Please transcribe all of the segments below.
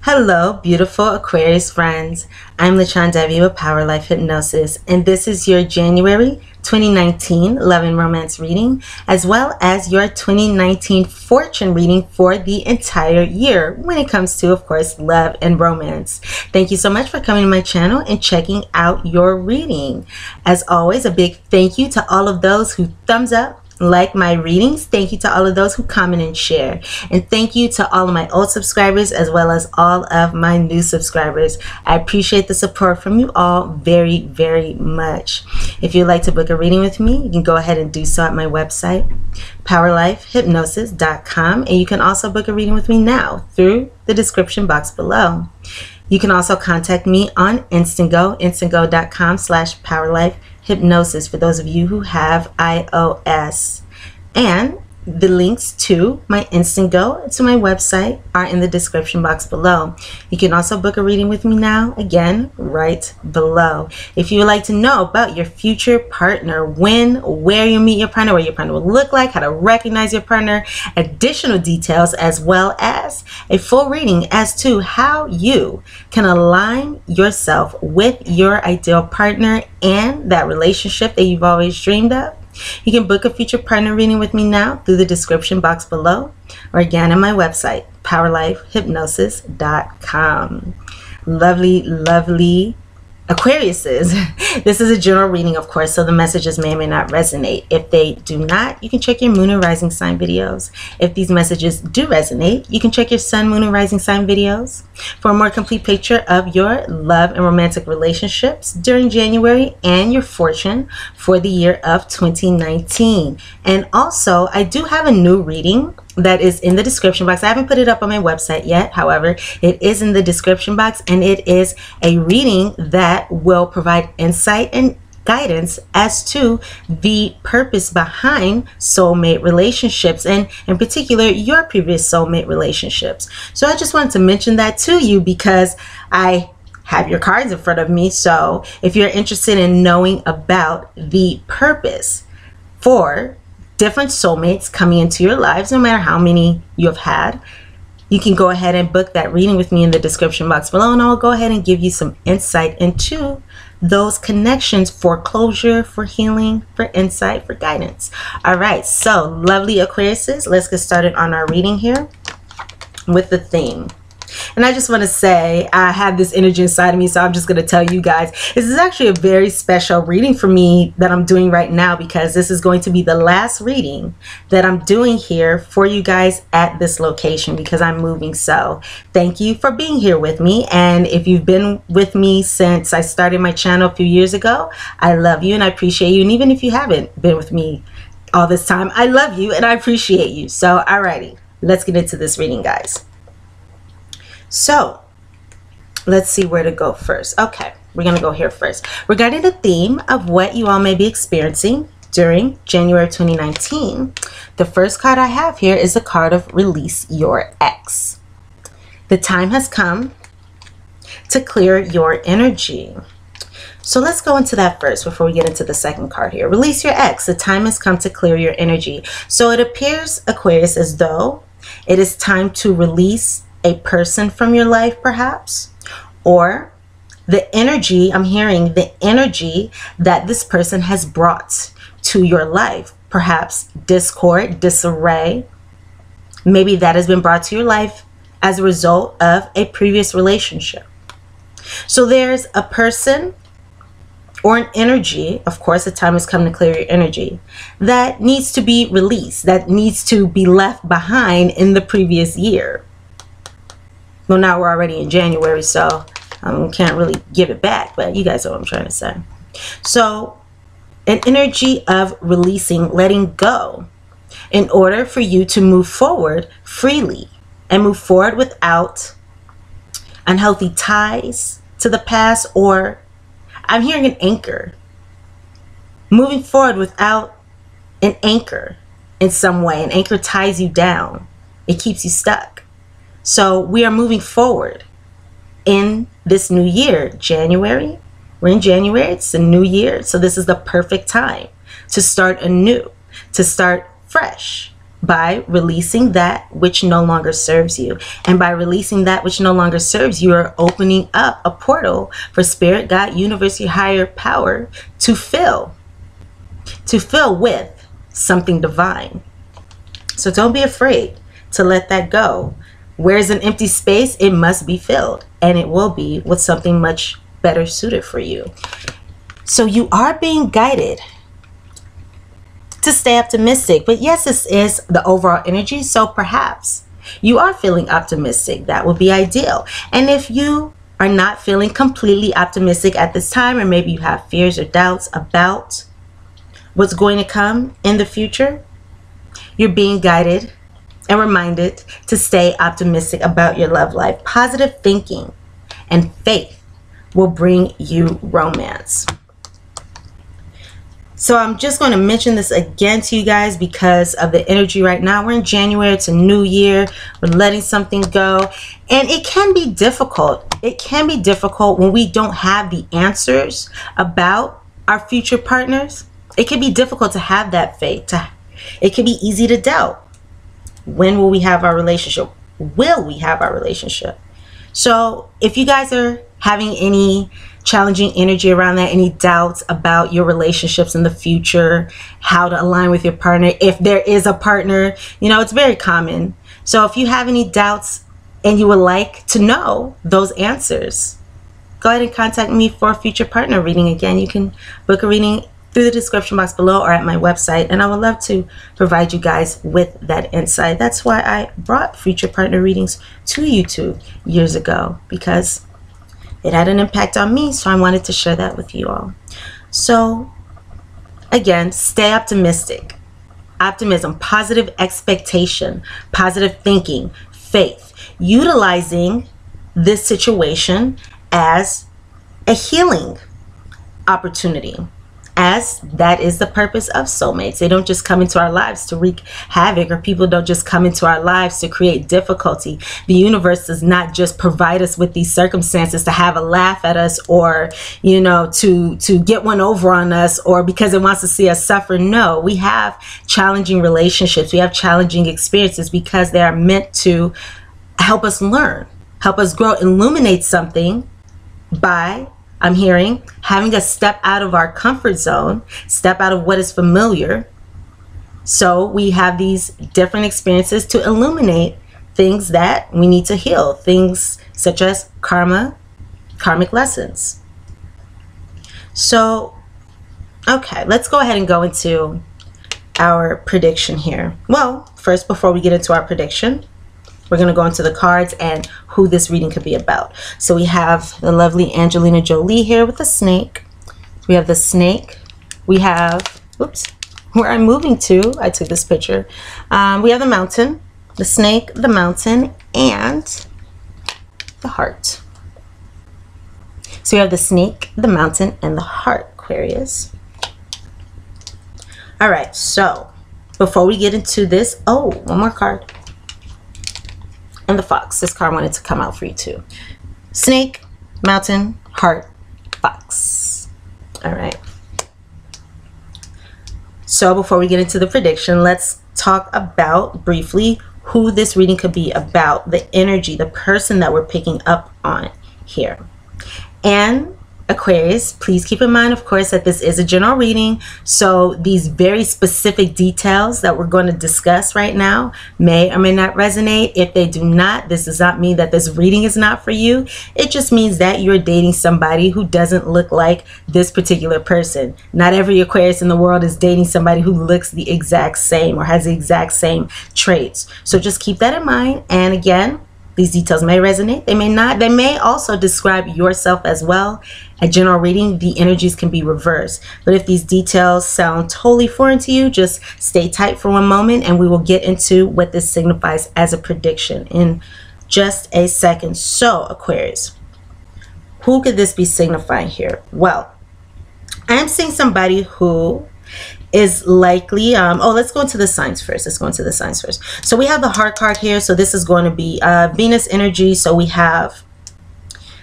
Hello, beautiful Aquarius friends. I'm LaShawn Debbie with Power Life Hypnosis, and this is your January 2019 Love and Romance reading, as well as your 2019 fortune reading for the entire year when it comes to, of course, love and romance. Thank you so much for coming to my channel and checking out your reading. As always, a big thank you to all of those who thumbs up, like my readings. Thank you to all of those who comment and share, and thank you to all of my old subscribers as well as all of my new subscribers. I appreciate the support from you all very, very much. If you'd like to book a reading with me, you can go ahead and do so at my website, powerlifehypnosis.com, and you can also book a reading with me now through the description box below. You can also contact me on instantgo.com/powerlifehypnosis for those of you who have iOS. And the links to my Instant Go to my website are in the description box below. You can also book a reading with me now, again, right below. If you would like to know about your future partner, when, where you meet your partner, what your partner will look like, how to recognize your partner, additional details, as well as a full reading as to how you can align yourself with your ideal partner and that relationship that you've always dreamed of, you can book a future partner reading with me now through the description box below, or again on my website, powerlifehypnosis.com. Lovely, lovely Aquariuses. This is a general reading, of course, so the messages may or may not resonate. If they do not, you can check your moon and rising sign videos. If these messages do resonate, you can check your sun, moon, and rising sign videos. For a more complete picture of your love and romantic relationships during January and your fortune for the year of 2019. And also, I do have a new reading that is in the description box. I haven't put it up on my website yet. However, it is in the description box, and it is a reading that will provide insight and guidance as to the purpose behind soulmate relationships, and in particular your previous soulmate relationships. So I just wanted to mention that to you because I have your cards in front of me. So if you're interested in knowing about the purpose for different soulmates coming into your lives, no matter how many you have had, you can go ahead and book that reading with me in the description box below, and I'll go ahead and give you some insight into those connections for closure, for healing, for insight, for guidance. All right, so lovely Aquariuses, let's get started on our reading here with the theme. And I just want to say, I have this energy inside of me, so I'm just going to tell you guys, this is actually a very special reading for me that I'm doing right now, because this is going to be the last reading that I'm doing here for you guys at this location, because I'm moving. So thank you for being here with me. And if you've been with me since I started my channel a few years ago, I love you and I appreciate you. And even if you haven't been with me all this time, I love you and I appreciate you. So alrighty, let's get into this reading, guys. So let's see where to go first. Okay, we're going to go here first. Regarding the theme of what you all may be experiencing during January 2019, the first card I have here is the card of Release Your Ex. The time has come to clear your energy. So let's go into that first before we get into the second card here. Release your ex. The time has come to clear your energy. So it appears, Aquarius, as though it is time to release a person from your life, perhaps, or the energy, I'm hearing the energy that this person has brought to your life, perhaps discord, disarray. Maybe that has been brought to your life as a result of a previous relationship. So there's a person or an energy, of course, the time has come to clear your energy, that needs to be released, that needs to be left behind in the previous year. Well, now we're already in January, so can't really give it back, but you guys know what I'm trying to say. So an energy of releasing, letting go, in order for you to move forward freely and move forward without unhealthy ties to the past, or I'm hearing an anchor. Moving forward without an anchor in some way. An anchor ties you down. It keeps you stuck. So we are moving forward in this new year, January. We're in January, it's a new year. So this is the perfect time to start anew, to start fresh. by releasing that which no longer serves you. And by releasing that which no longer serves you, you're opening up a portal for spirit, God, universe, your higher power to fill with something divine. So don't be afraid to let that go. Where's an empty space? It must be filled, and it will be with something much better suited for you. So you are being guided to stay optimistic. But yes, this is the overall energy. So perhaps you are feeling optimistic. That would be ideal. And if you are not feeling completely optimistic at this time, or maybe you have fears or doubts about what's going to come in the future, you're being guided and reminded to stay optimistic about your love life. Positive thinking and faith will bring you romance. So I'm just going to mention this again to you guys because of the energy right now. We're in January. It's a new year. We're letting something go. And it can be difficult. It can be difficult when we don't have the answers about our future partners. It can be difficult to have that faith. It can be easy to doubt. When will we have our relationship? Will we have our relationship? So if you guys are having any challenging energy around that, any doubts about your relationships in the future, how to align with your partner, if there is a partner, you know, it's very common. So if you have any doubts and you would like to know those answers, go ahead and contact me for a future partner reading. Again, you can book a reading through the description box below or at my website, and I would love to provide you guys with that insight. That's why I brought future partner readings to YouTube years ago, because it had an impact on me, so I wanted to share that with you all. So again, stay optimistic. Optimism, positive expectation, positive thinking, faith, utilizing this situation as a healing opportunity, as that is the purpose of soulmates. They don't just come into our lives to wreak havoc, or people don't just come into our lives to create difficulty. The universe does not just provide us with these circumstances to have a laugh at us, or, you know, to get one over on us, or because it wants to see us suffer. No, we have challenging relationships. We have challenging experiences because they are meant to help us learn, help us grow, illuminate something by, I'm hearing, having us step out of our comfort zone, step out of what is familiar. So we have these different experiences to illuminate things that we need to heal, things such as karma, karmic lessons. So, okay, let's go ahead and go into our prediction here. Well, first, before we get into our prediction, we're going to go into the cards and who this reading could be about. So we have the lovely Angelina Jolie here with the snake. We have the snake. We have, oops, where I'm moving to, I took this picture. We have the mountain, the snake, the mountain, and the heart. So we have the snake, the mountain, and the heart, Aquarius. All right, so before we get into this, oh, one more card. And the fox. This card wanted to come out for you too. Snake, mountain, heart, fox. All right. So before we get into the prediction, let's talk about briefly who this reading could be about, the energy, the person that we're picking up on here. And Aquarius, please keep in mind, of course, that this is a general reading. So these very specific details that we're going to discuss right now may or may not resonate. If they do not, this does not mean that this reading is not for you. It just means that you're dating somebody who doesn't look like this particular person. Not every Aquarius in the world is dating somebody who looks the exact same or has the exact same traits. So just keep that in mind. And again, these details may resonate, they may not. They may also describe yourself as well. A general reading, the energies can be reversed. But if these details sound totally foreign to you, just stay tight for one moment and we will get into what this signifies as a prediction in just a second. So, Aquarius, who could this be signifying here? Well, I am seeing somebody who is likely, let's go into the signs first. So we have the heart card here. So this is going to be Venus energy. So we have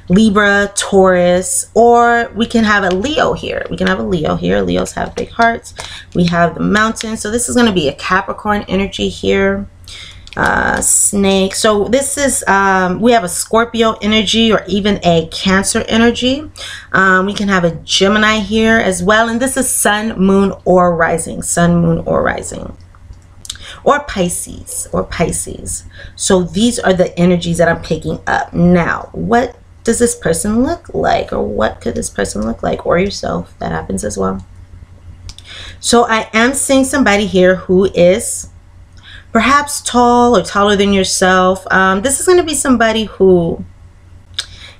Libra, Taurus, or we can have a Leo here. We can have a Leo here. Leos have big hearts. We have the mountain. So this is going to be a Capricorn energy here. Snake. So this is, we have a Scorpio energy or even a Cancer energy. We can have a Gemini here as well. And this is Sun, Moon, or Rising. Sun, Moon, or Rising. Or Pisces. Or Pisces. So these are the energies that I'm picking up. Now, what does this person look like, or what could this person look like, or yourself? That happens as well. So I am seeing somebody here who is perhaps tall or taller than yourself. This is going to be somebody who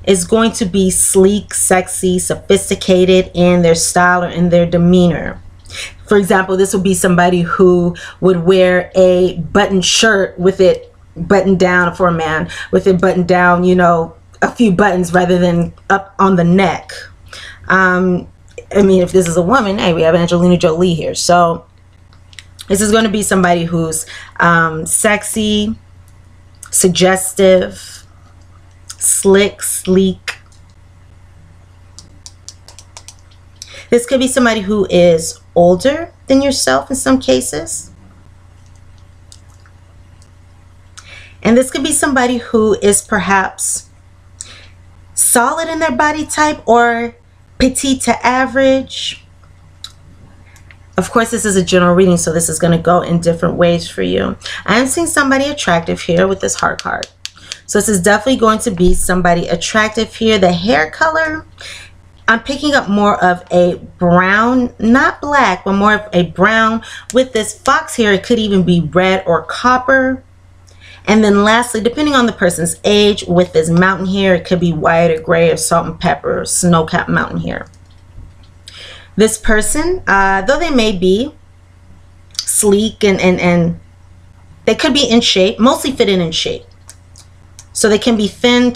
is going to be sleek, sexy, sophisticated in their style or in their demeanor. For example, this would be somebody who would wear a buttoned shirt with it buttoned down, for a man, with it buttoned down, you know, a few buttons rather than up on the neck. I mean, if this is a woman, hey, we have Angelina Jolie here. So this is going to be somebody who's sexy, suggestive, slick, sleek. This could be somebody who is older than yourself in some cases. And this could be somebody who is perhaps solid in their body type or petite to average. Of course, this is a general reading, so this is going to go in different ways for you. I am seeing somebody attractive here with this heart card. So this is definitely going to be somebody attractive here. The hair color, I'm picking up more of a brown, not black, but more of a brown with this fox here. It could even be red or copper. And then lastly, depending on the person's age, with this mountain here, it could be white or gray or salt and pepper or snow-capped mountain here. This person, though they may be sleek and they could be in shape, mostly fit in shape. So they can be thin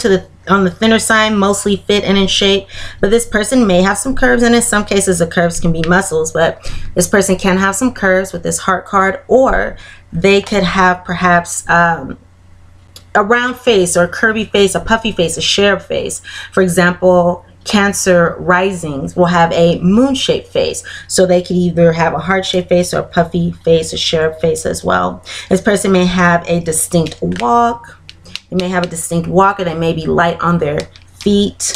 on the thinner side, mostly fit and in shape. But this person may have some curves, and in some cases the curves can be muscles. But this person can have some curves with this heart card, or they could have perhaps a round face or a curvy face, a puffy face, a cherub face. For example, Cancer risings will have a moon-shaped face. So they could either have a heart-shaped face or a puffy face, a cherub face as well. This person may have a distinct walk. They may have a distinct walk, or they may be light on their feet.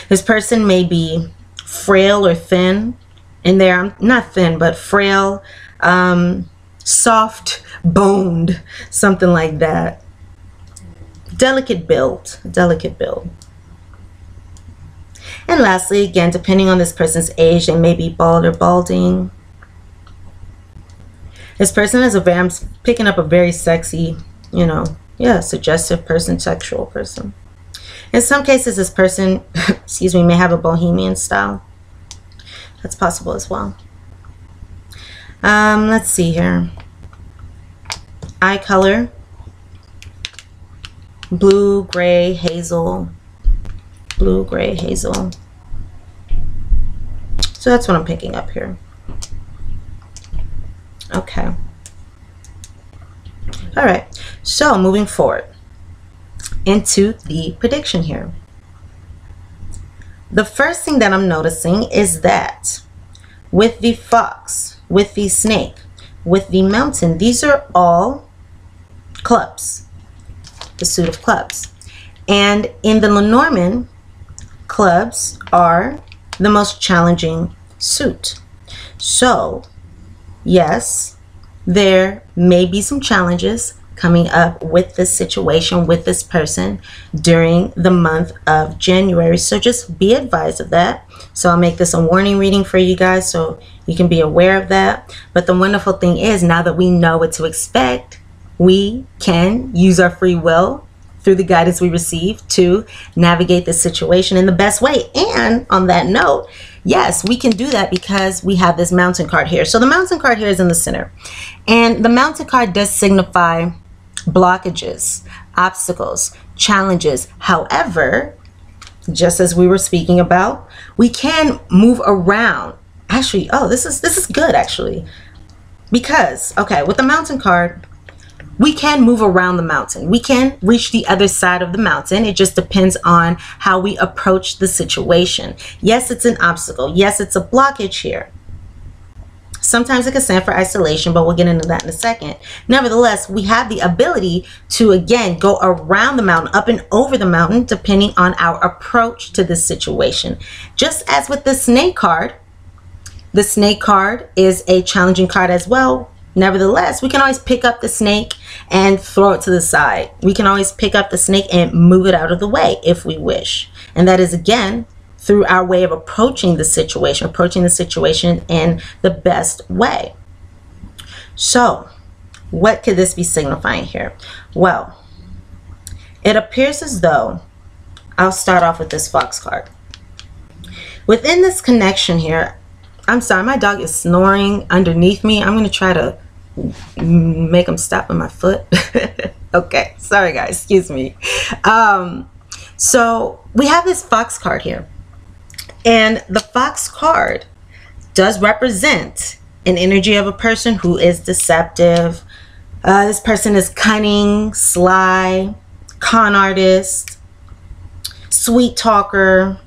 This person may be frail or thin in there. Not thin, but frail, soft boned, something like that. Delicate build, delicate build. And lastly, again, depending on this person's age, they may be bald or balding. This person is I'm picking up a very sexy, you know, yeah, suggestive person, sexual person. In some cases, this person, excuse me, may have a bohemian style. That's possible as well. Let's see here. Eye color. Blue, gray, hazel. Blue, gray, hazel. So that's what I'm picking up here. Okay. All right. So moving forward into the prediction here. The first thing that I'm noticing is that with the fox, with the snake, with the mountain, these are all clubs. The suit of clubs. And in the Lenormand, clubs are the most challenging suit. So yes, there may be some challenges coming up with this situation, with this person during the month of January. So just be advised of that. So I'll make this a warning reading for you guys so you can be aware of that. But the wonderful thing is, now that we know what to expect, we can use our free will through the guidance we receive to navigate the situation in the best way. And on that note, yes, we can do that because we have this mountain card here. So the mountain card here is in the center. And the mountain card does signify blockages, obstacles, challenges. However, just as we were speaking about, we can move around. Actually, oh, this is good actually. Because, okay, with the mountain card, we can move around the mountain. We can reach the other side of the mountain. It just depends on how we approach the situation. Yes, it's an obstacle. Yes, it's a blockage here. Sometimes it can stand for isolation, but we'll get into that in a second. Nevertheless, we have the ability to, again, go around the mountain, up and over the mountain, depending on our approach to this situation. Just as with the snake card, the snake card is a challenging card as well. Nevertheless, we can always pick up the snake and throw it to the side. We can always pick up the snake and move it out of the way if we wish. And that is, again, through our way of approaching the situation in the best way. So, what could this be signifying here? Well, it appears as though, I'll start off with this fox card. Within this connection here, I'm sorry, my dog is snoring underneath me. I'm going to try to make him stop on my foot. Okay, sorry guys, excuse me. So we have this fox card here. And the fox card does represent an energy of a person who is deceptive. This person is cunning, sly, con artist, sweet talker.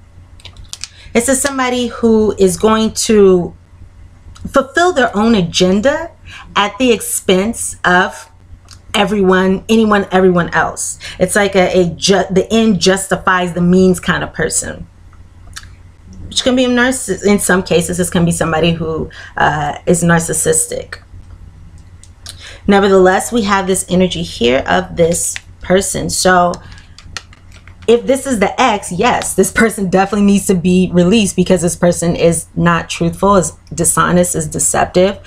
This is somebody who is going to fulfill their own agenda at the expense of everyone else. It's like the end justifies the means kind of person. Which can be a narcissist. In some cases, this can be somebody who is narcissistic. Nevertheless, we have this energy here of this person. So if this is the ex, yes, this person definitely needs to be released because this person is not truthful, is dishonest, is deceptive,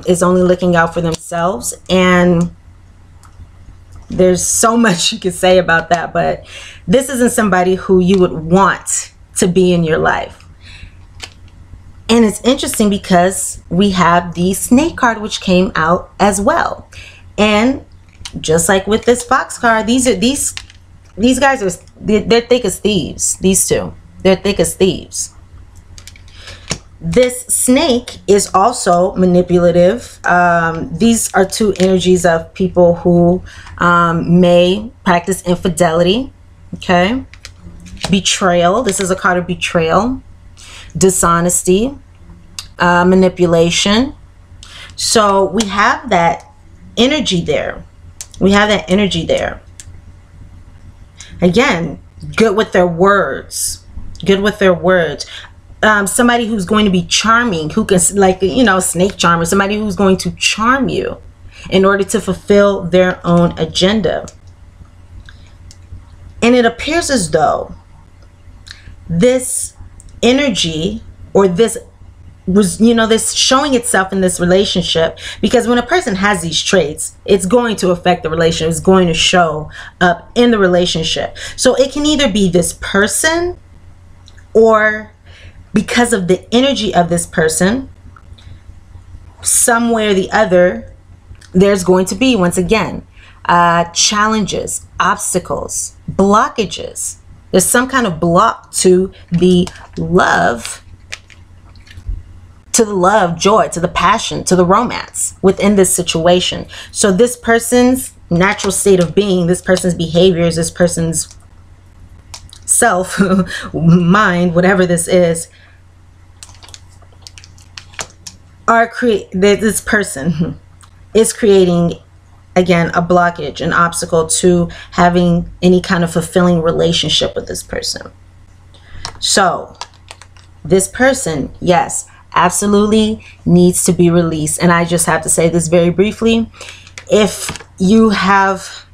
is only looking out for themselves. And there's so much you could say about that, but this isn't somebody who you would want to be in your life. And it's interesting because we have the snake card, which came out as well. And just like with this fox card, these guys are, they're thick as thieves. These two, they're thick as thieves. This snake is also manipulative. These are two energies of people who may practice infidelity. Okay. Betrayal. This is a card of betrayal, dishonesty, manipulation. So we have that energy there. We have that energy there. Again, good with their words. Good with their words. Somebody who's going to be charming, who can, like, you know, snake charmer, somebody who's going to charm you in order to fulfill their own agenda. And it appears as though this energy, or this was, you know, this showing itself in this relationship, because when a person has these traits, it's going to affect the relationship. It's going to show up in the relationship. So it can either be this person, or because of the energy of this person, some way or the other, there's going to be, once again, challenges, obstacles, blockages. There's some kind of block to the love, joy, to the passion, to the romance within this situation. So this person's natural state of being, this person's behaviors, this person's self, mind, whatever this is, this person is creating, again, a blockage, an obstacle to having any kind of fulfilling relationship with this person. So this person, yes, absolutely needs to be released. And I just have to say this very briefly. If you have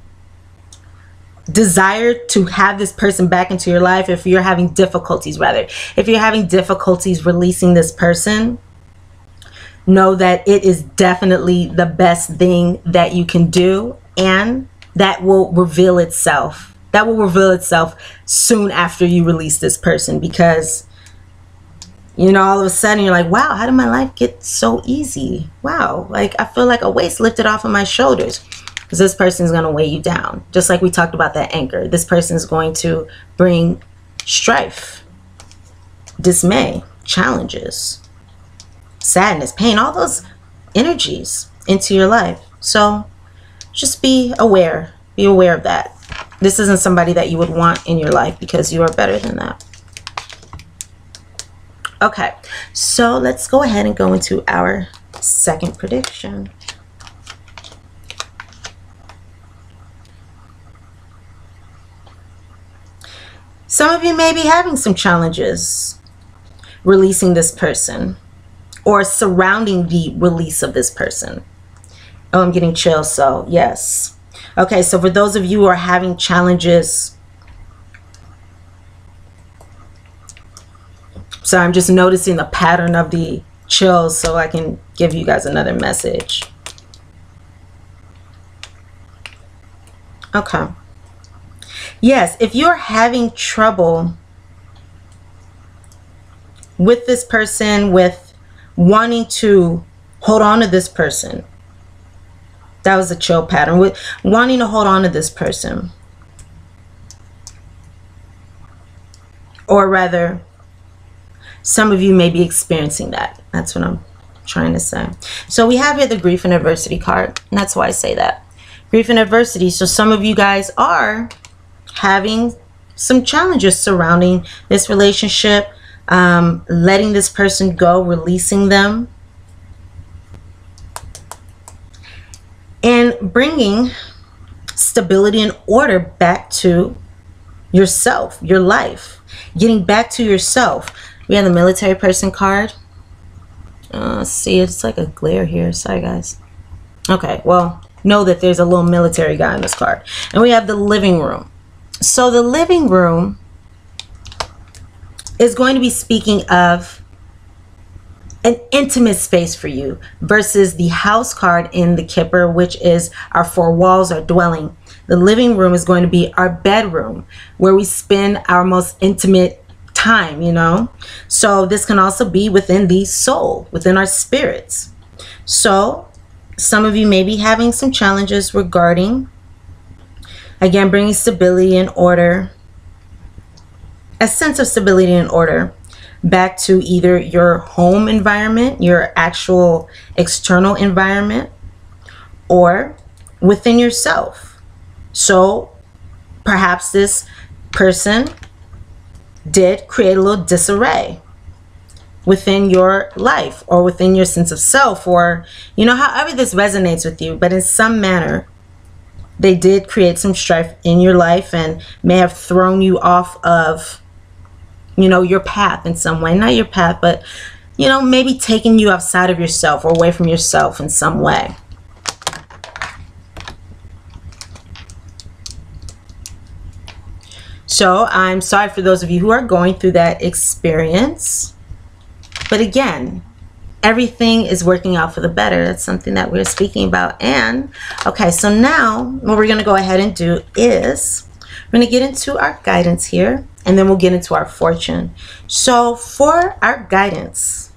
desired to have this person back into your life, if you're having difficulties, if you're having difficulties releasing this person, know that it is definitely the best thing that you can do, and that will reveal itself. That will reveal itself soon after you release this person, because, you know, all of a sudden you're like, wow, how did my life get so easy? Wow, like I feel like a weight lifted off of my shoulders. Because this person is going to weigh you down. Just like we talked about that anchor. This person is going to bring strife, dismay, challenges, sadness, pain, all those energies into your life. So just be aware. Be aware of that. This isn't somebody that you would want in your life because you are better than that. Okay, so let's go ahead and go into our second prediction. Some of you may be having some challenges releasing this person or surrounding the release of this person. Oh, I'm getting chills, so yes. Okay, so for those of you who are having challenges, so I'm just noticing the pattern of the chills so I can give you guys another message. Okay. Yes, if you're having trouble with this person, with wanting to hold on to this person, that was a chill pattern, with wanting to hold on to this person, or rather, some of you may be experiencing that. That's what I'm trying to say. So we have here the grief and adversity card, and that's why I say that. Grief and adversity. So some of you guys are having some challenges surrounding this relationship, letting this person go, releasing them, and bringing stability and order back to yourself, your life, getting back to yourself. We have the military person card. See, it's like a glare here. Sorry, guys. Okay, well, know that there's a little military guy in this card. And we have the living room. So the living room is going to be speaking of an intimate space for you versus the house card in the Kipper, which is our four walls, our dwelling. The living room is going to be our bedroom where we spend our most intimate time, you know. So this can also be within the soul, within our spirits. So some of you may be having some challenges regarding, again, bringing stability and order, a sense of stability and order back to either your home environment, your actual external environment, or within yourself. So perhaps this person did create a little disarray within your life or within your sense of self, or, you know, however this resonates with you, but in some manner they did create some strife in your life and may have thrown you off of, you know, your path in some way. Not your path, but, you know, maybe taking you outside of yourself or away from yourself in some way. So I'm sorry for those of you who are going through that experience. But again, everything is working out for the better. That's something that we're speaking about. And okay, so now what we're going to go ahead and do is we're going to get into our guidance here, and then we'll get into our fortune. So for our guidance,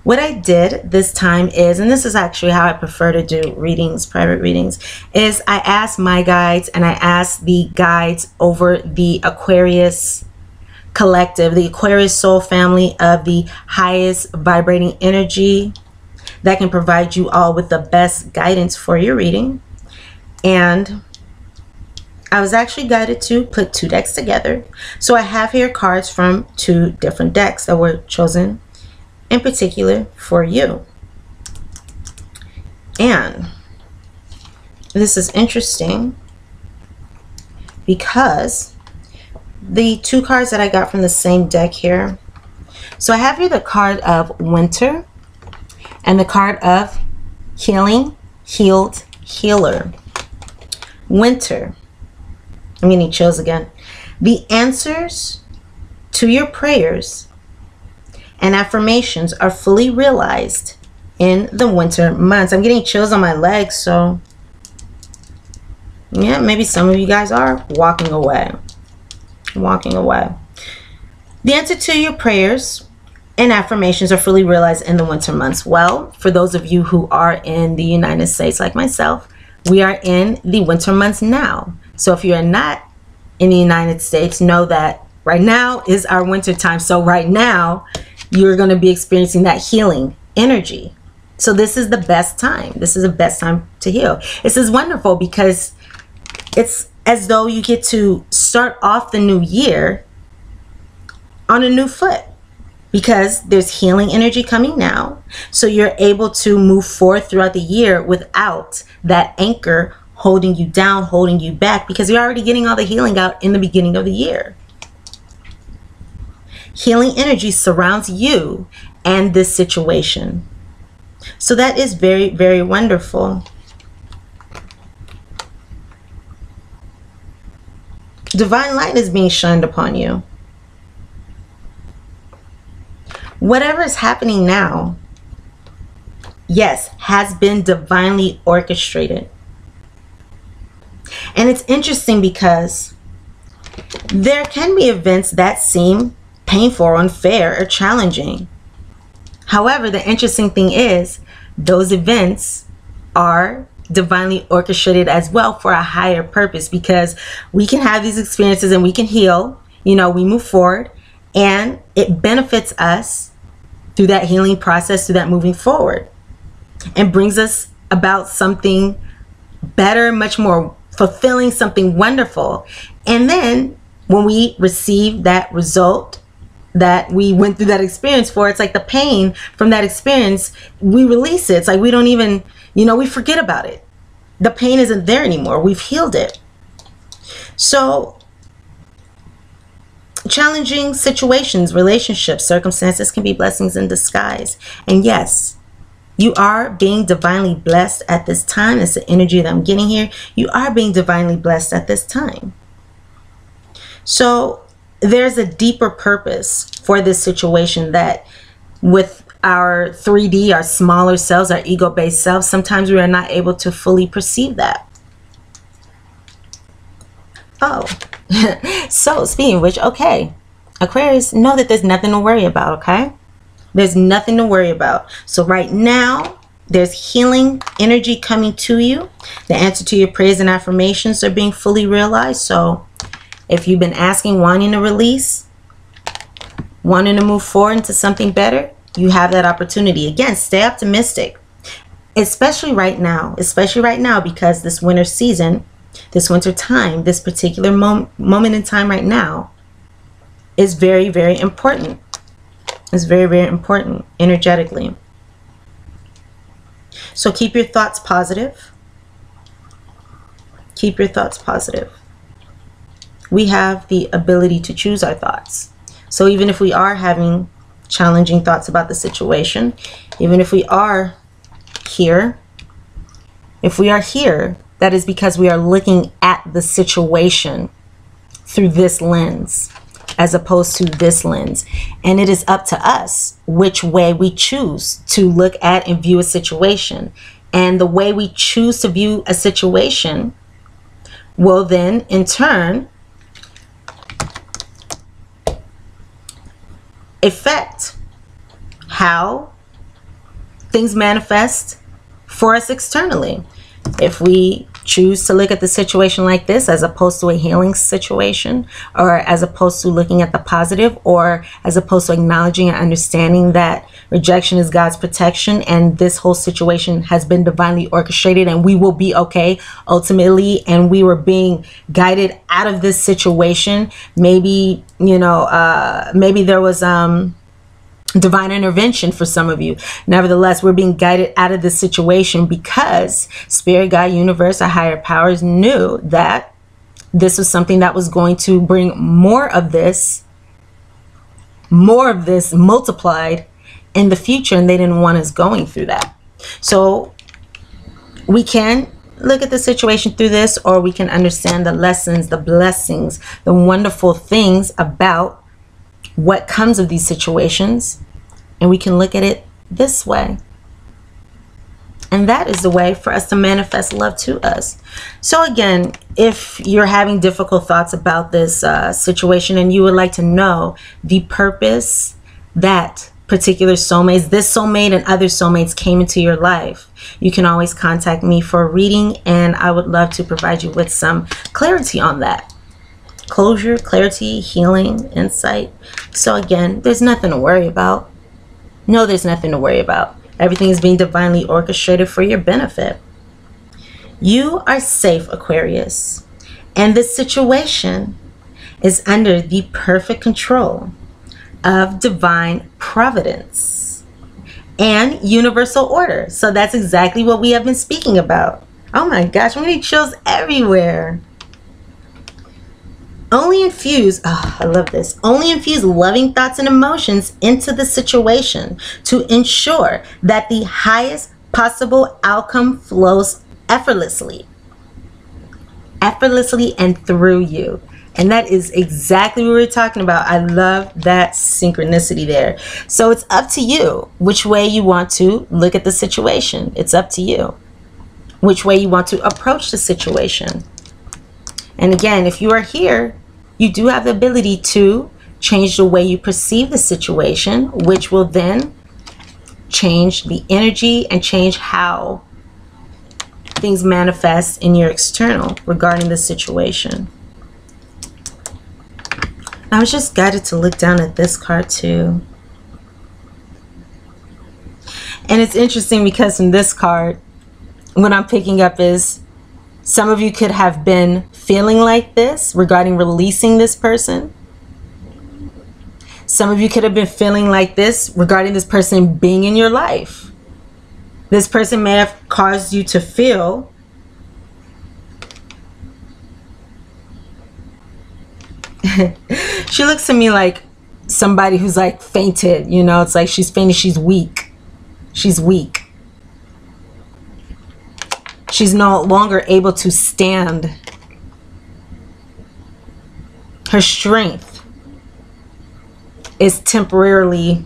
what I did this time is, and this is actually how I prefer to do readings, private readings, is I asked my guides and I asked the guides over the Aquarius collective, the Aquarius soul family of the highest vibrating energy that can provide you all with the best guidance for your reading. And I was actually guided to put two decks together. So I have here cards from two different decks that were chosen in particular for you. And this is interesting because the two cards that I got from the same deck here. So I have here the card of Winter and the card of Healing, Healed, Healer. Winter. I'm getting chills again. The answers to your prayers and affirmations are fully realized in the winter months. I'm getting chills on my legs, so yeah, maybe some of you guys are walking away. Walking away. The answer to your prayers and affirmations are fully realized in the winter months. Well, for those of you who are in the United States like myself, we are in the winter months now. So if you are not in the United States, know that right now is our winter time. So right now, you're going to be experiencing that healing energy. So this is the best time. This is the best time to heal. This is wonderful because it's as though you get to start off the new year on a new foot, because there's healing energy coming now. So you're able to move forward throughout the year without that anchor holding you down, holding you back, because you're already getting all the healing out in the beginning of the year. Healing energy surrounds you and this situation. So that is very, very wonderful. Divine light is being shined upon you. Whatever is happening now, yes, has been divinely orchestrated. And it's interesting because there can be events that seem painful or unfair or challenging. However, the interesting thing is those events are divinely orchestrated as well for a higher purpose, because we can have these experiences and we can heal, you know, we move forward, and it benefits us through that healing process, through that moving forward, and brings us about something better, much more fulfilling, something wonderful. And then when we receive that result that we went through that experience for, it's like the pain from that experience, we release it. It's like we don't even, you know, we forget about it. The pain isn't there anymore. We've healed it. So challenging situations, relationships, circumstances can be blessings in disguise. And yes, you are being divinely blessed at this time. It's the energy that I'm getting here. You are being divinely blessed at this time. So there's a deeper purpose for this situation that with our 3D, our smaller selves, our ego-based selves, sometimes we are not able to fully perceive that. Oh, so speaking of which, okay, Aquarius, know that there's nothing to worry about, okay? There's nothing to worry about. So right now, there's healing energy coming to you. The answer to your prayers and affirmations are being fully realized. So if you've been asking, wanting to release, wanting to move forward into something better, you have that opportunity. Again, stay optimistic, especially right now, because this winter season, this winter time, this particular moment in time right now is very, very important. It's very, very important energetically. So keep your thoughts positive. Keep your thoughts positive. We have the ability to choose our thoughts. So even if we are having challenging thoughts about the situation, even if we are here, that is because we are looking at the situation through this lens as opposed to this lens. And it is up to us which way we choose to look at and view a situation. And the way we choose to view a situation will then in turn affect how things manifest for us externally. If we choose to look at the situation like this as opposed to a healing situation, or as opposed to looking at the positive, or as opposed to acknowledging and understanding that rejection is God's protection and this whole situation has been divinely orchestrated and we will be okay ultimately, and we were being guided out of this situation. Maybe, you know, maybe there was divine intervention for some of you. Nevertheless, we're being guided out of this situation because Spirit, God, Universe, our higher powers knew that this was something that was going to bring more of this multiplied in the future, and they didn't want us going through that. So we can look at the situation through this, or we can understand the lessons, the blessings, the wonderful things about what comes of these situations, and we can look at it this way. And that is the way for us to manifest love to us. So again, if you're having difficult thoughts about this situation and you would like to know the purpose that particular soulmates, this soulmate and other soulmates came into your life, you can always contact me for a reading, and I would love to provide you with some clarity on that. Closure, clarity, healing, insight. So again, there's nothing to worry about. No, there's nothing to worry about. Everything is being divinely orchestrated for your benefit. You are safe, Aquarius, and this situation is under the perfect control of divine providence and universal order. So that's exactly what we have been speaking about. Oh my gosh, I'm getting chills everywhere. Only infuse, oh, I love this. Only infuse loving thoughts and emotions into the situation to ensure that the highest possible outcome flows effortlessly and through you. And that is exactly what we're talking about. I love that synchronicity there. So it's up to you which way you want to look at the situation. It's up to you which way you want to approach the situation. And again, if you are here, you do have the ability to change the way you perceive the situation, which will then change the energy and change how things manifest in your external regarding the situation. I was just guided to look down at this card too. And it's interesting because in this card, what I'm picking up is some of you could have been feeling like this regarding releasing this person. Some of you could have been feeling like this regarding this person being in your life. This person may have caused you to feel she looks to me like somebody who's like fainted, you know, it's like she's fainted, she's weak. She's weak. She's no longer able to stand. Her strength is temporarily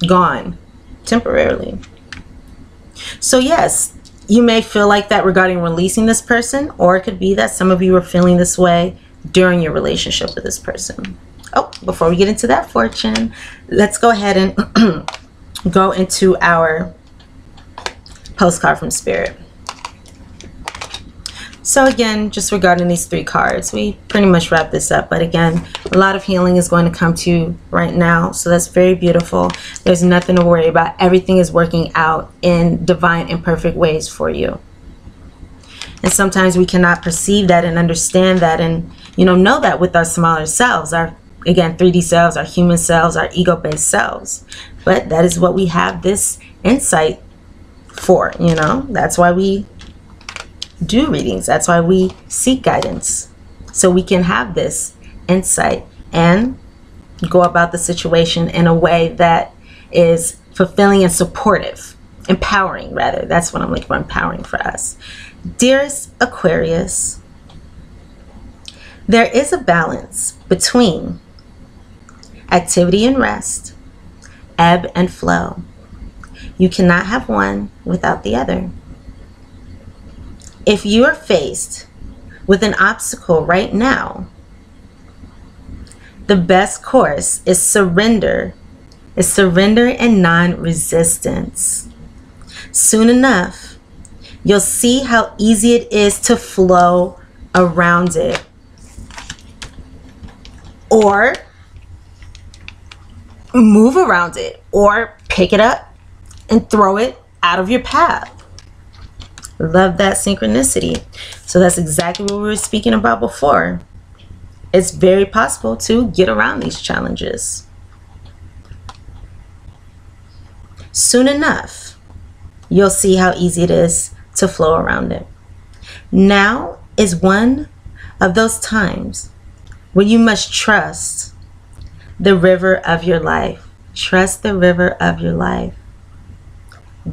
gone. Temporarily. So yes, you may feel like that regarding releasing this person, or it could be that some of you are feeling this way during your relationship with this person. Oh, before we get into that fortune, let's go ahead and go into our postcard from Spirit. So again, just regarding these 3 cards, we pretty much wrap this up. But again, a lot of healing is going to come to you right now. So that's very beautiful. There's nothing to worry about. Everything is working out in divine and perfect ways for you. And sometimes we cannot perceive that and understand that and, you know that with our smaller selves, our, again, 3D selves, our human selves, our ego-based selves. But that is what we have this insight for, you know. That's why we do readings. That's why we seek guidance. So we can have this insight and go about the situation in a way that is fulfilling and supportive. Empowering, rather. That's what I'm looking for, empowering for us. Dearest Aquarius, there is a balance between activity and rest, ebb and flow. You cannot have one without the other. If you are faced with an obstacle right now, the best course is surrender. Is surrender and non-resistance. Soon enough, you'll see how easy it is to flow around it. Or move around it. Or pick it up and throw it out of your path. Love that synchronicity. So that's exactly what we were speaking about before. It's very possible to get around these challenges. Soon enough, you'll see how easy it is to flow around it. Now is one of those times when you must trust the river of your life. Trust the river of your life.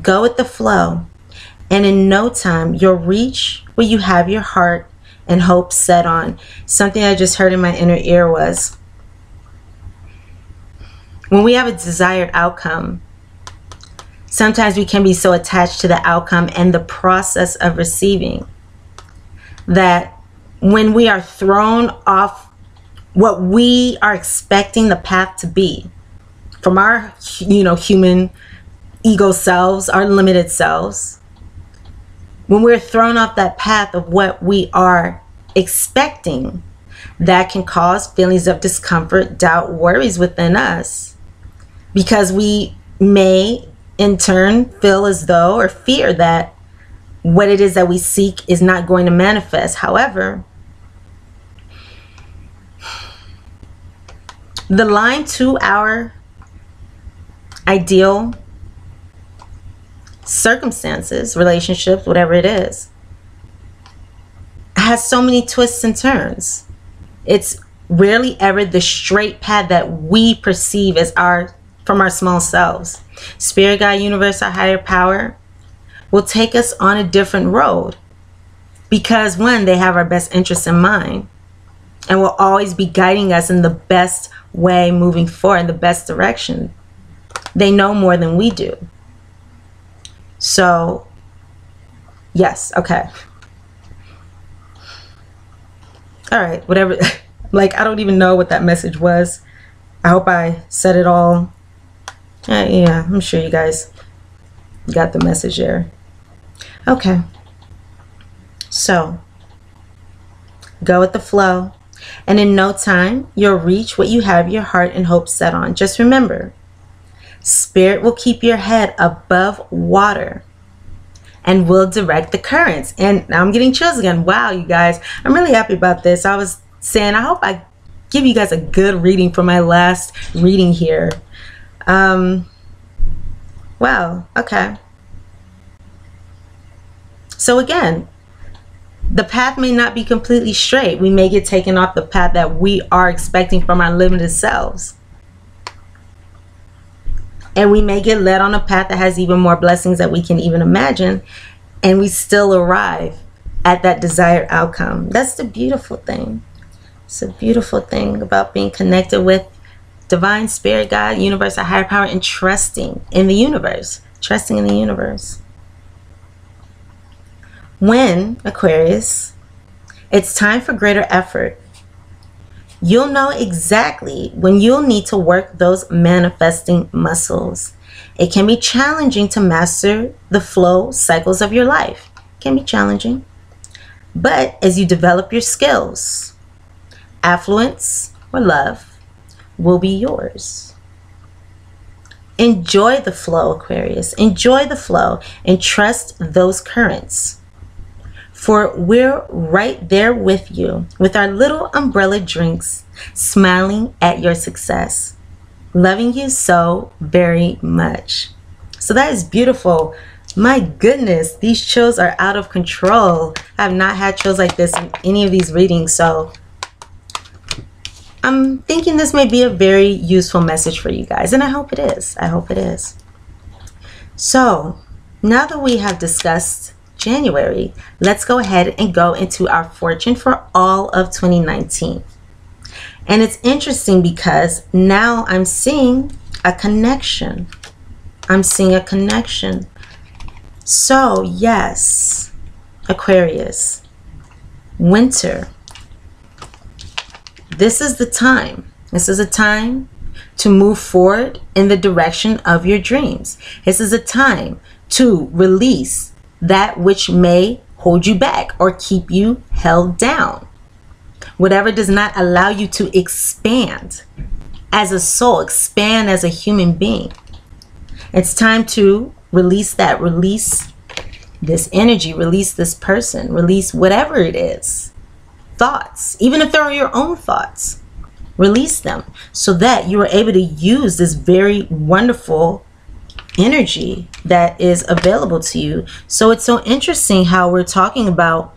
Go with the flow. And in no time, you'll reach where you have your heart and hope set on. Something I just heard in my inner ear was, when we have a desired outcome, sometimes we can be so attached to the outcome and the process of receiving that when we are thrown off what we are expecting the path to be from our, human ego selves, our limited selves, when we're thrown off that path of what we are expecting, that can cause feelings of discomfort, doubt, worries within us, because we may in turn feel as though, or fear that what it is that we seek is not going to manifest. However, the line to our ideal circumstances, relationships, whatever it is, has so many twists and turns. It's rarely ever the straight path that we perceive as from our small selves. Spirit, God, universe, our higher power will take us on a different road, because one, they have our best interests in mind and will always be guiding us in the best way moving forward, in the best direction. They know more than we do. So yes, okay, all right, whatever. Like, I don't even know what that message was. I hope I said it all. Yeah, I'm sure you guys got the message there. Okay, so go with the flow, and in no time you'll reach what you have your heart and hope set on. Just remember, Spirit will keep your head above water and will direct the currents. And now I'm getting chills again. Wow, you guys, I'm really happy about this. I was saying, I hope I give you guys a good reading for my last reading here. Wow, okay. So again, the path may not be completely straight. We may get taken off the path that we are expecting from our limited selves. And we may get led on a path that has even more blessings that we can even imagine, and we still arrive at that desired outcome. That's the beautiful thing. It's a beautiful thing about being connected with divine, spirit, God, universe, a higher power, and trusting in the universe. Trusting in the universe. When, Aquarius, it's time for greater effort, you'll know exactly when you'll need to work those manifesting muscles. It can be challenging to master the flow cycles of your life. It can be challenging. But as you develop your skills, affluence or love will be yours. Enjoy the flow, Aquarius. Enjoy the flow and trust those currents. For we're right there with you with our little umbrella drinks, smiling at your success, loving you so very much. So that is beautiful. My goodness, these chills are out of control. I have not had chills like this in any of these readings. So I'm thinking this may be a very useful message for you guys, and I hope it is. I hope it is. So now that we have discussed January, let's go ahead and go into our fortune for all of 2019. And it's interesting because now I'm seeing a connection. I'm seeing a connection. So yes, Aquarius, winter. This is the time. This is a time to move forward in the direction of your dreams. This is a time to release that which may hold you back or keep you held down. Whatever does not allow you to expand as a soul, expand as a human being. It's time to release that, release this energy, release this person, release whatever it is. Thoughts, even if they're your own thoughts, release them so that you are able to use this very wonderful energy that is available to you. So it's so interesting how we're talking about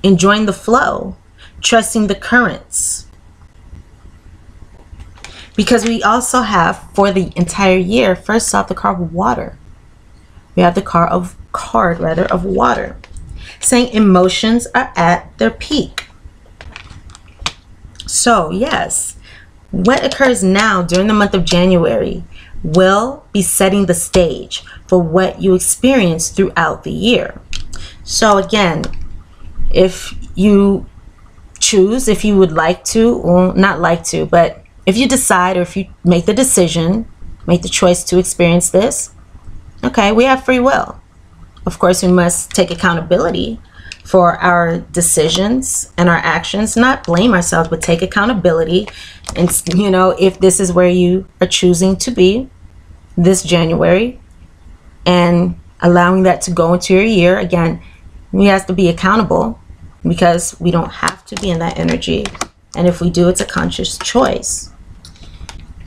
enjoying the flow, trusting the currents, because we also have for the entire year, first off, the card of water. We have the card of water, saying emotions are at their peak. So yes, what occurs now during the month of January will be setting the stage for what you experience throughout the year. So again, if you choose, if you would like to, or not like to, but if you decide, or if you make the decision, make the choice to experience this, okay, we have free will. Of course, we must take accountability for our decisions and our actions, not blame ourselves, but take accountability. And, you know, if this is where you are choosing to be this January, and allowing that to go into your year. Again, we have to be accountable because we don't have to be in that energy. And if we do, it's a conscious choice.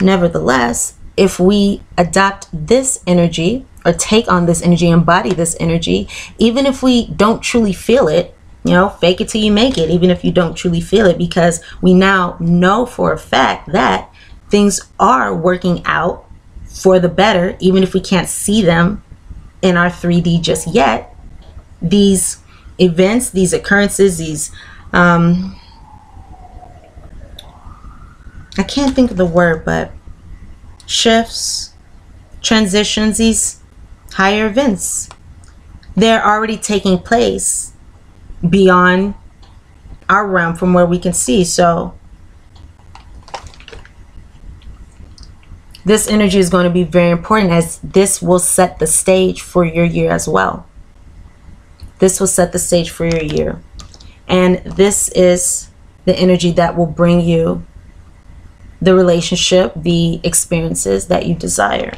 Nevertheless, if we adopt this energy or take on this energy, embody this energy, even if we don't truly feel it, you know, fake it till you make it, even if you don't truly feel it, because we now know for a fact that things are working out for the better, even if we can't see them in our 3D just yet. These events, these occurrences, these, I can't think of the word, but shifts, transitions, these higher events, they're already taking place beyond our realm from where we can see. So this energy is going to be very important, as this will set the stage for your year as well. This will set the stage for your year. And this is the energy that will bring you the relationship, the experiences that you desire.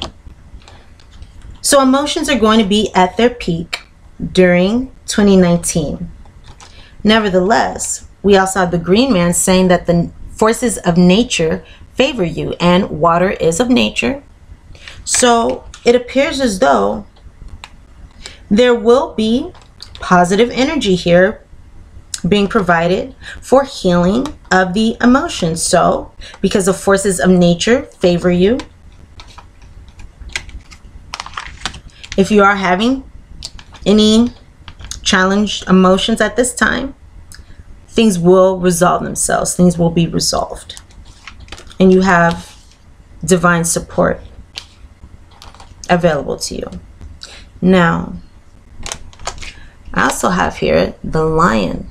So emotions are going to be at their peak during 2019. Nevertheless, we also have the green man saying that the forces of nature favor you, and water is of nature. So it appears as though there will be positive energy here being provided for healing of the emotions. So because the forces of nature favor you, if you are having any challenged emotions at this time, things will resolve themselves. Things will be resolved. And you have divine support available to you. Now, I also have here the lion.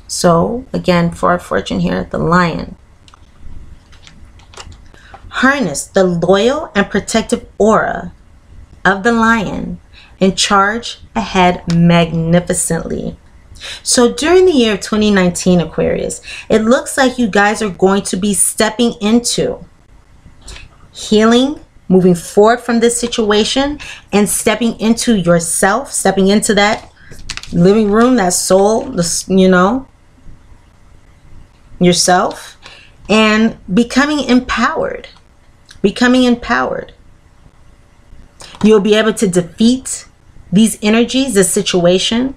So again, for our fortune here, the lion. Harness the loyal and protective aura of the lion and charge ahead magnificently. So during the year of 2019, Aquarius, it looks like you guys are going to be stepping into healing, moving forward from this situation, and stepping into yourself, stepping into that living room, that soul, you know, yourself, and becoming empowered. Becoming empowered. You'll be able to defeat these energies, this situation.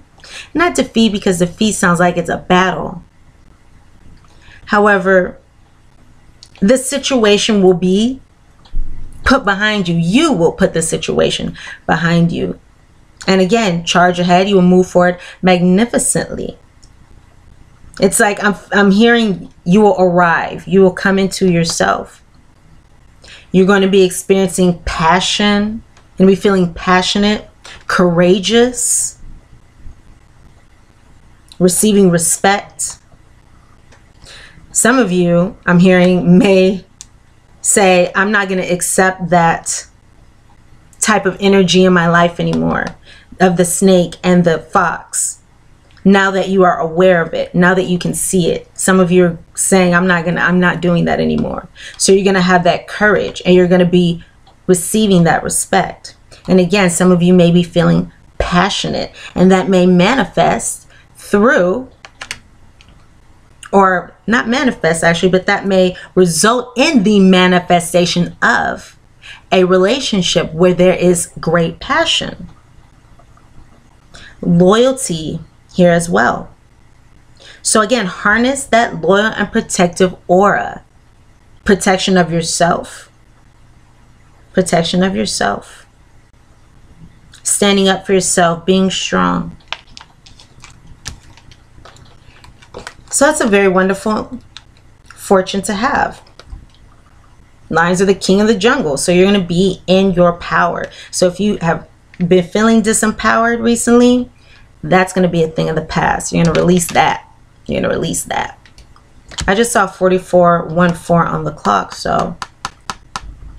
Not defeat, because defeat sounds like it's a battle. However, this situation will be put behind you. You will put the situation behind you. And again, charge ahead. You will move forward magnificently. It's like I'm hearing you will arrive. You will come into yourself. You're going to be experiencing passion. You're going to be feeling passionate, courageous, receiving respect. Some of you, I'm hearing, may say, I'm not going to accept that type of energy in my life anymore, of the snake and the fox. Now that you are aware of it, now that you can see it, some of you are saying, I'm not doing that anymore. So you're going to have that courage, and you're going to be receiving that respect. And again, some of you may be feeling passionate, and that may manifest through, or not manifest actually, but that may result in the manifestation of a relationship where there is great passion. Loyalty here as well. So again, harness that loyal and protective aura. Protection of yourself. Protection of yourself. Standing up for yourself, being strong. So that's a very wonderful fortune to have. Lions are the king of the jungle. So you're going to be in your power. So if you have been feeling disempowered recently, that's going to be a thing of the past. You're going to release that. You're going to release that. I just saw 4414 on the clock. So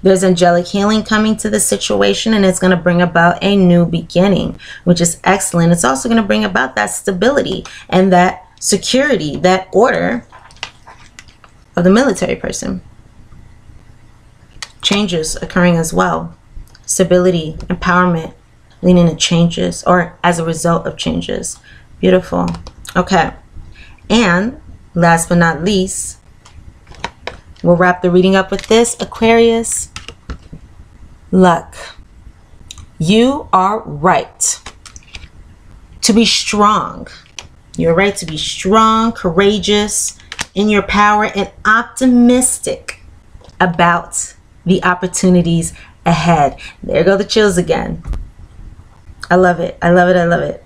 there's angelic healing coming to the situation, and it's going to bring about a new beginning, which is excellent. It's also going to bring about that stability and that security, that order of the military person. Changes occurring as well. stability, empowerment, leading to changes or as a result of changes. Beautiful. Okay. And last but not least, we'll wrap the reading up with this, Aquarius. Luck. You are right to be strong. You're right to be strong, courageous, in your power, and optimistic about the opportunities ahead. There go the chills again. I love it. I love it. I love it.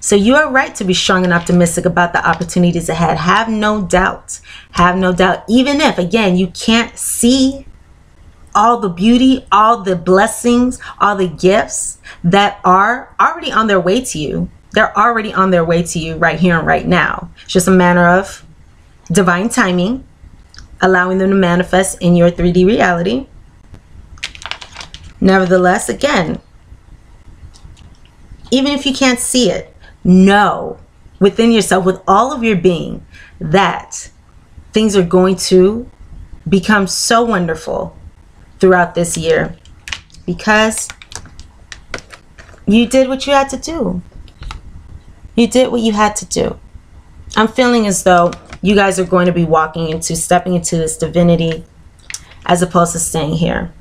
So you are right to be strong and optimistic about the opportunities ahead. Have no doubt. Have no doubt. Even if, again, you can't see all the beauty, all the blessings, all the gifts that are already on their way to you. They're already on their way to you right here and right now. It's just a matter of divine timing, allowing them to manifest in your 3D reality. Nevertheless, again, even if you can't see it, know within yourself, with all of your being, that things are going to become so wonderful throughout this year because you did what you had to do. You did what you had to do. I'm feeling as though you guys are going to be stepping into this divinity as opposed to staying here.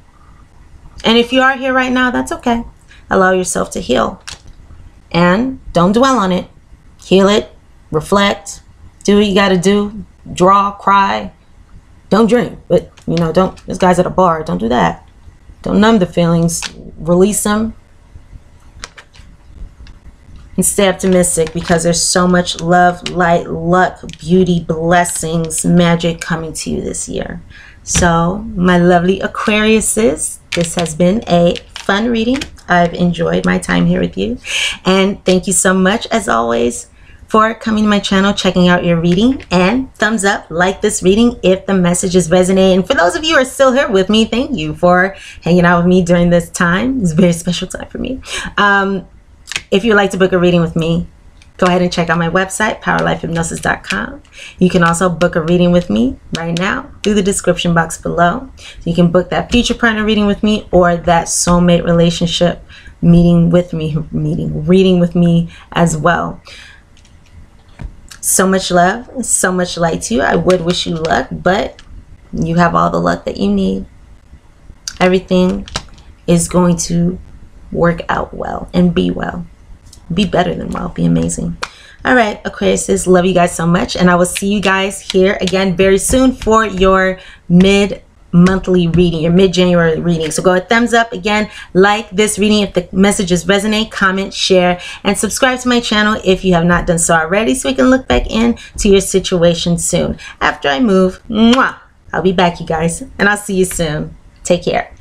And if you are here right now, that's okay. Allow yourself to heal. And don't dwell on it. Heal it. Reflect. Do what you got to do. Draw. Cry. Don't drink. But, you know, don't. This guy's at a bar. Don't do that. Don't numb the feelings. Release them. And stay optimistic because there's so much love, light, luck, beauty, blessings, magic coming to you this year. So, my lovely Aquariuses, this has been a fun reading. I've enjoyed my time here with you. And thank you so much, as always, for coming to my channel, checking out your reading. And thumbs up, like this reading if the message is resonating. For those of you who are still here with me, thank you for hanging out with me during this time. It's a very special time for me. If you'd like to book a reading with me, go ahead and check out my website, powerlifehypnosis.com. You can also book a reading with me right now through the description box below. You can book that future partner reading with me or that soulmate relationship reading with me as well. So much love, so much light to you. I would wish you luck, but you have all the luck that you need. Everything is going to work out well and be well. Be better than well. Be amazing. All right, Aquariuses, love you guys so much. And I will see you guys here again very soon for your mid-monthly reading, your mid-January reading. So go ahead, thumbs up again, like this reading if the messages resonate, comment, share, and subscribe to my channel if you have not done so already so we can look back into your situation soon. After I move, mwah, I'll be back, you guys, and I'll see you soon. Take care.